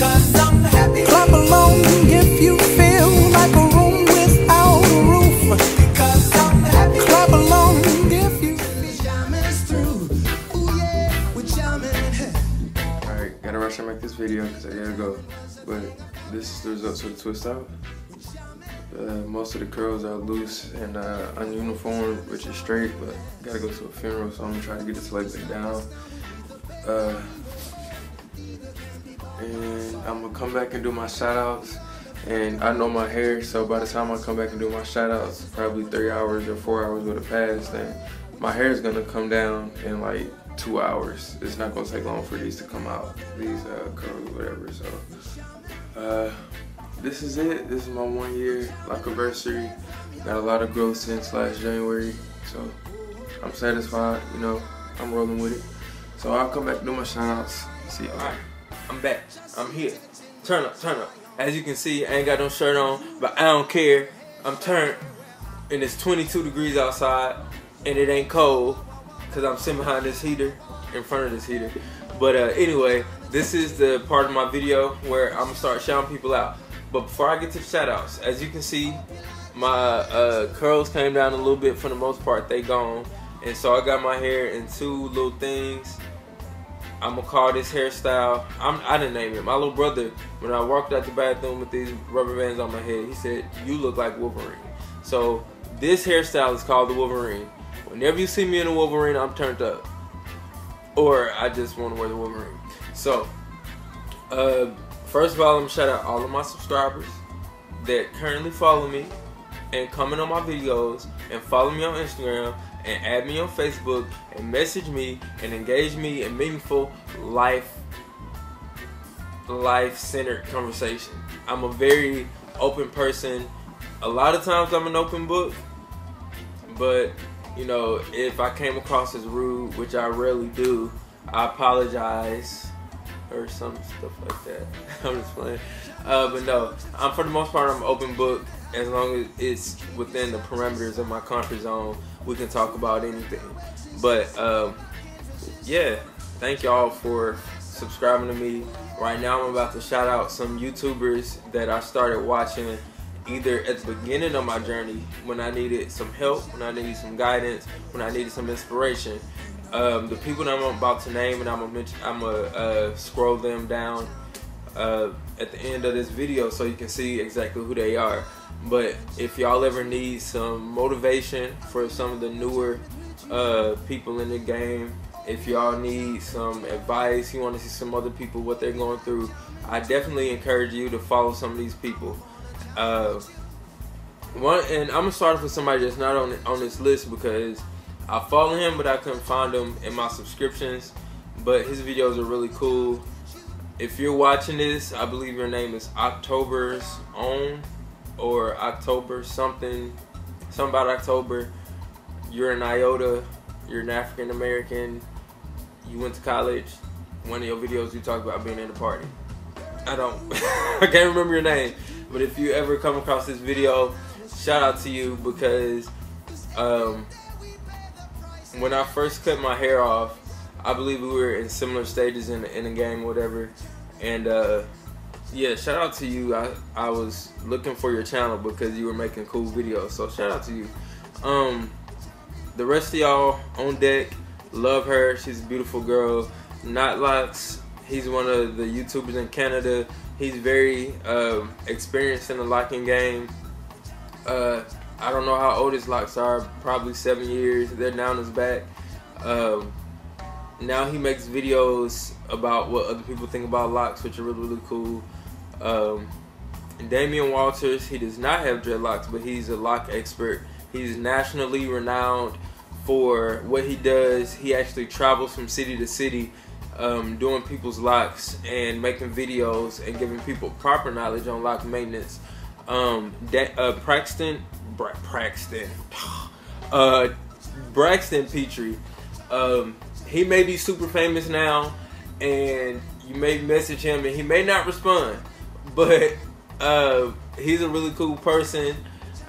because I'm happy. Clap along if you feel like a room without a roof, because I'm happy. Clap along if you feel jamming is through. Ooh yeah, we're jamming. Alright, gotta rush and make this video because I gotta go. But this is the results of the twist out. Most of the curls are loose and ununiform, which is straight, but gotta go to a funeral, so I'm gonna try to get this leg back down. And I'm gonna come back and do my shout outs. And I know my hair, so by the time I come back and do my shout outs, probably 3 hours or 4 hours would have passed, and my hair is gonna come down in like 2 hours. It's not gonna take long for these to come out, these curls or whatever. So this is it. This is my 1 year anniversary. Got a lot of growth since last January, so I'm satisfied. You know, I'm rolling with it. So I'll come back and do my shout outs. See y'all. Alright, I'm back. I'm here. Turn up, turn up. As you can see, I ain't got no shirt on, but I don't care. I'm turned, and it's 22 degrees outside, and it ain't cold, because I'm sitting behind this heater, in front of this heater. But anyway, this is the part of my video where I'm gonna start shouting people out. But before I get to the shout outs, as you can see, my curls came down a little bit. For the most part, they gone. And so I got my hair in 2 little things. I'm gonna call this hairstyle, I didn't name it. My little brother, when I walked out the bathroom with these rubber bands on my head, he said, "You look like Wolverine." So this hairstyle is called the Wolverine. Whenever you see me in a Wolverine, I'm turned up. Or I just want to wear the Wolverine. So, first of all, I'm gonna shout out all of my subscribers that currently follow me and comment on my videos and follow me on Instagram and add me on Facebook and message me and engage me in meaningful life-centered conversation. I'm a very open person. A lot of times I'm an open book, but you know, if I came across as rude, which I rarely do, I apologize or some stuff like that. I'm just playing. But no, for the most part, I'm an open book. As long as it's within the parameters of my comfort zone, we can talk about anything. But yeah, thank y'all for subscribing to me. Right now I'm about to shout out some YouTubers that I started watching either at the beginning of my journey, when I needed some help, when I needed some guidance, when I needed some inspiration. The people that I'm about to name, and I'm gonna scroll them down at the end of this video so you can see exactly who they are. But if y'all ever need some motivation for some of the newer people in the game, if y'all need some advice, you want to see some other people, what they're going through, I definitely encourage you to follow some of these people. And I'm gonna start off with somebody that's not on this list because I follow him, but I couldn't find him in my subscriptions. But his videos are really cool. If you're watching this, I believe your name is October's Own, or October something about October. You're an IOTA, you're an African American, you went to college. One of your videos you talk about being in a party. I can't remember your name, but if you ever come across this video, shout out to you, because when I first cut my hair off, I believe we were in similar stages in the game, whatever, and yeah, shout out to you. I was looking for your channel because you were making cool videos, so shout out to you. The rest of y'all on deck, love her. She's a beautiful girl. Knotlocks, he's one of the YouTubers in Canada. He's very experienced in the locking game. I don't know how old his locks are, probably 7 years. They're down his back. Now he makes videos about what other people think about locks, which are really, really cool. Damian Walters, he does not have dreadlocks, but he's a lock expert. He's nationally renowned for what he does. He actually travels from city to city, doing people's locks and making videos and giving people proper knowledge on lock maintenance. Braxton Petrie, he may be super famous now, and you may message him and he may not respond, but he's a really cool person.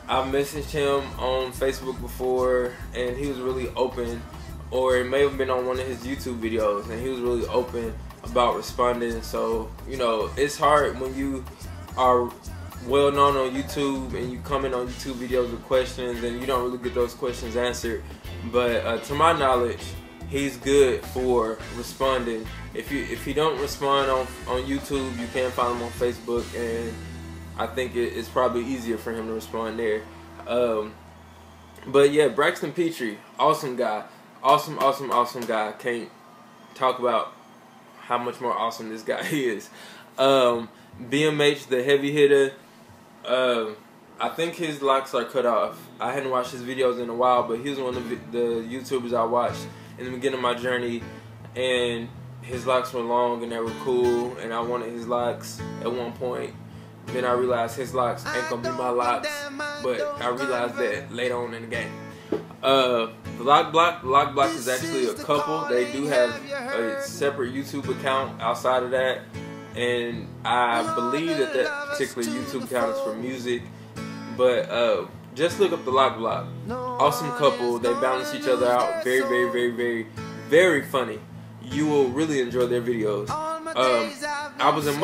I messaged him on Facebook before, and he was really open, or it may have been on one of his YouTube videos, and he was really open about responding. So, you know, it's hard when you are well known on YouTube and you comment on YouTube videos with questions and you don't really get those questions answered. But to my knowledge, he's good for responding. If you don't respond on YouTube, you can find him on Facebook, and I think it's probably easier for him to respond there. But yeah, Braxton Petrie, awesome guy. Awesome guy. Can't talk about how much more awesome this guy is. BMH, the heavy hitter, I think his locks are cut off. I hadn't watched his videos in a while, but he was one of the YouTubers I watched in the beginning of my journey, and his locks were long and they were cool, and I wanted his locks at one point. Then I realized his locks ain't gonna be my locks, but I realized that later on in the game. The Lock Block is actually a couple. They do have a separate YouTube account outside of that, and I believe that particular YouTube account is for music. But just look up the Lock Block. Awesome couple. They balance each other out. Very funny. You will really enjoy their videos. I Was in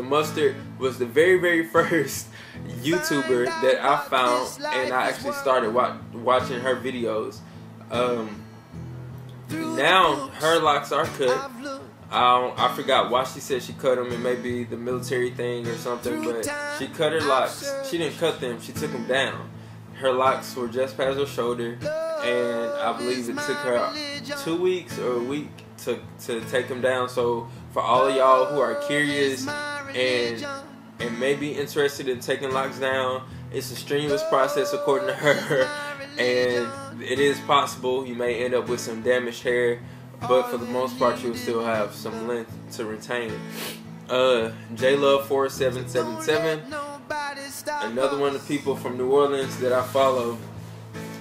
Mustard was the very first YouTuber that I found, and I actually started watching her videos. Now her locks are cut. I forgot why she said she cut them. It may be the military thing or something, but she cut her locks. She didn't cut them, she took them down. Her locks were just past her shoulder, and I believe it took her 2 weeks or a week to take them down. So for all of y'all who are curious and may be interested in taking locks down, it's a strenuous process according to her, and it is possible you may end up with some damaged hair, but for the most part you'll still have some length to retain. JLove4777, another one of the people from New Orleans that I follow,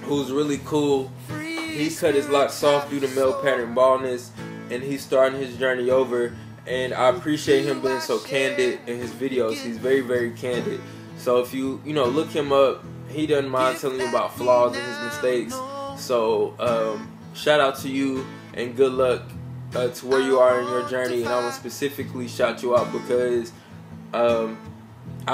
who's really cool. He cut his locks soft due to male pattern baldness, and he's starting his journey over. And I appreciate him being so candid in his videos. He's very candid. So if you look him up, he doesn't mind telling you about flaws and his mistakes. So shout out to you and good luck to where you are in your journey. And I want to specifically shout you out because I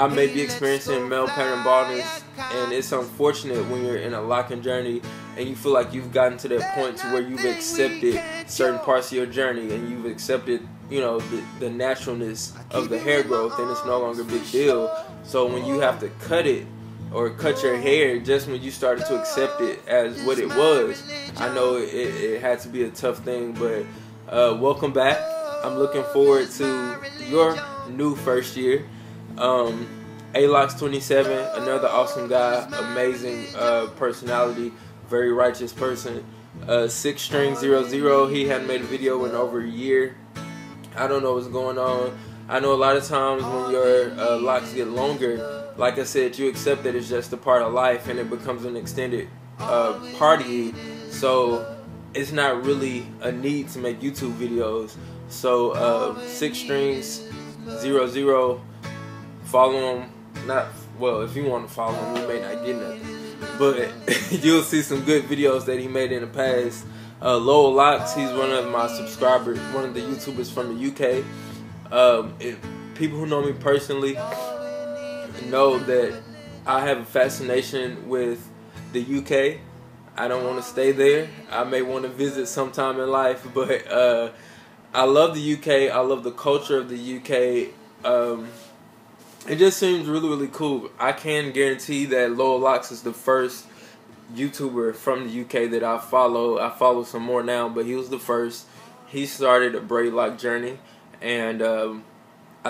may be experiencing male pattern baldness, and it's unfortunate when you're in a locking journey and you feel like you've gotten to that point to where you've accepted certain parts of your journey and you've accepted, the naturalness of the hair growth, and it's no longer a big deal. So when you have to cut it or cut your hair just when you started to accept it as what it was, I know it had to be a tough thing, but welcome back. I'm looking forward to your new first year. Alox27, another awesome guy, amazing personality, very righteous person. 6string00, he hadn't made a video in over a year. I don't know what's going on. I know a lot of times when your locks get longer, like I said, you accept that it's just a part of life and it becomes an extended part of you. So it's not really a need to make YouTube videos. So 6strings00, follow him. If you want to follow him, you may not get nothing, but you'll see some good videos that he made in the past. Lowell Locks, he's one of my subscribers, one of the YouTubers from the UK. People who know me personally know that I have a fascination with the UK. I don't want to stay there. I may want to visit sometime in life, but I love the UK. I love the culture of the UK. It just seems really cool. I can guarantee that Lowell Locks is the first YouTuber from the UK that I follow. I follow some more now, but he was the first. He started a braid lock journey, and I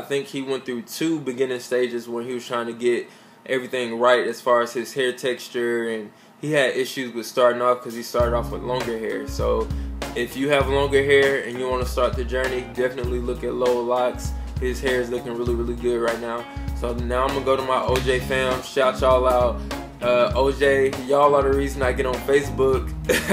think he went through 2 beginning stages when he was trying to get everything right as far as his hair texture, and he had issues with starting off because he started off with longer hair. So if you have longer hair and you want to start the journey, definitely look at Lowell Locks. His hair is looking really good right now. So now I'm gonna go to my OJ fam, shout y'all out. OJ, y'all are the reason I get on Facebook.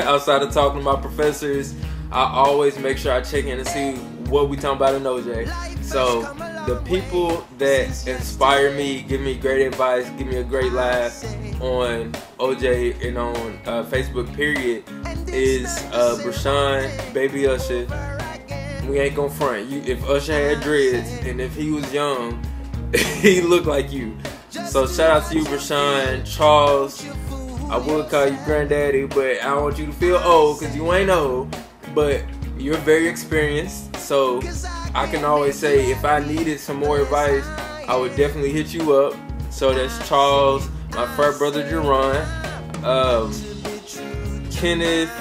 Outside of talking to my professors, I always make sure I check in and see what we talking about in OJ. So the people that inspire me, give me great advice, give me a great laugh on OJ and on Facebook period is Brashawn, Baby Usher, we ain't gonna front. If Usher had dreads and if he was young, he looked like you. So shout out to you, Rashawn. Charles, I would call you granddaddy, but I don't want you to feel old because you ain't old. But you're very experienced, so I can always say if I needed some more advice, I would definitely hit you up. So that's Charles, my frat brother Jerron, Kenneth,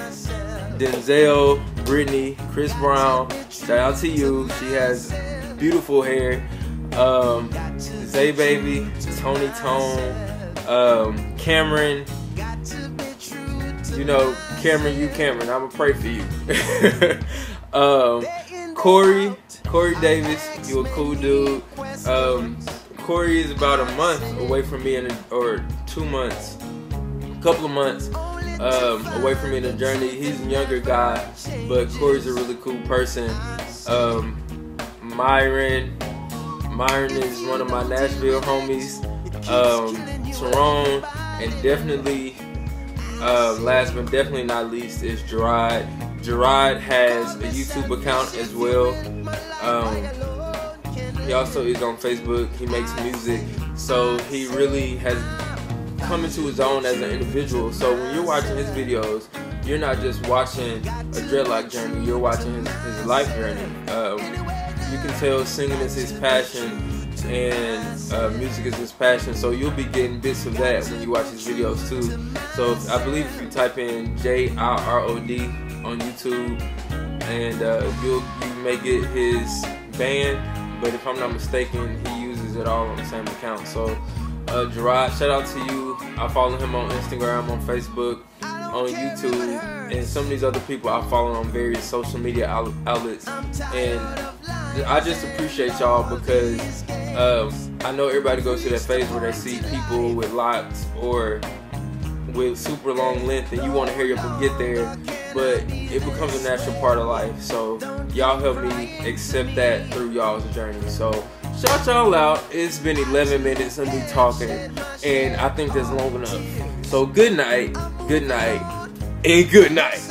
Denzel, Brittany, Chris Brown. Shout out to you. She has beautiful hair. Zay Baby, Tony Tone, Cameron. You know, Cameron, Cameron. I'ma pray for you. Corey Davis, you a cool dude. Corey is about a month away from me, or 2 months, a couple of months away from me in the journey. He's a younger guy, but Corey's a really cool person. Myron is one of my Nashville homies. Tyrone, and definitely, last but definitely not least, is Gerard. Gerard has a YouTube account as well. He also is on Facebook. He makes music, so he really has come into his own as an individual. So when you're watching his videos, you're not just watching a dreadlock journey, you're watching his life journey. You can tell singing is his passion and music is his passion, so you'll be getting bits of that when you watch his videos too. So I believe if you type in JIROD on YouTube, and you may get his band, but if I'm not mistaken, he uses it all on the same account. So Gerard, shout out to you. I follow him on Instagram, on Facebook, on YouTube, and some of these other people I follow on various social media outlets. And I just appreciate y'all because I know everybody goes through that phase where they see people with locks or with super long length and you want to hurry up and get there, but it becomes a natural part of life. So y'all help me accept that through y'all's journey. So shout y'all out. It's been 11 minutes of me talking, and I think that's long enough. So good night, and good night.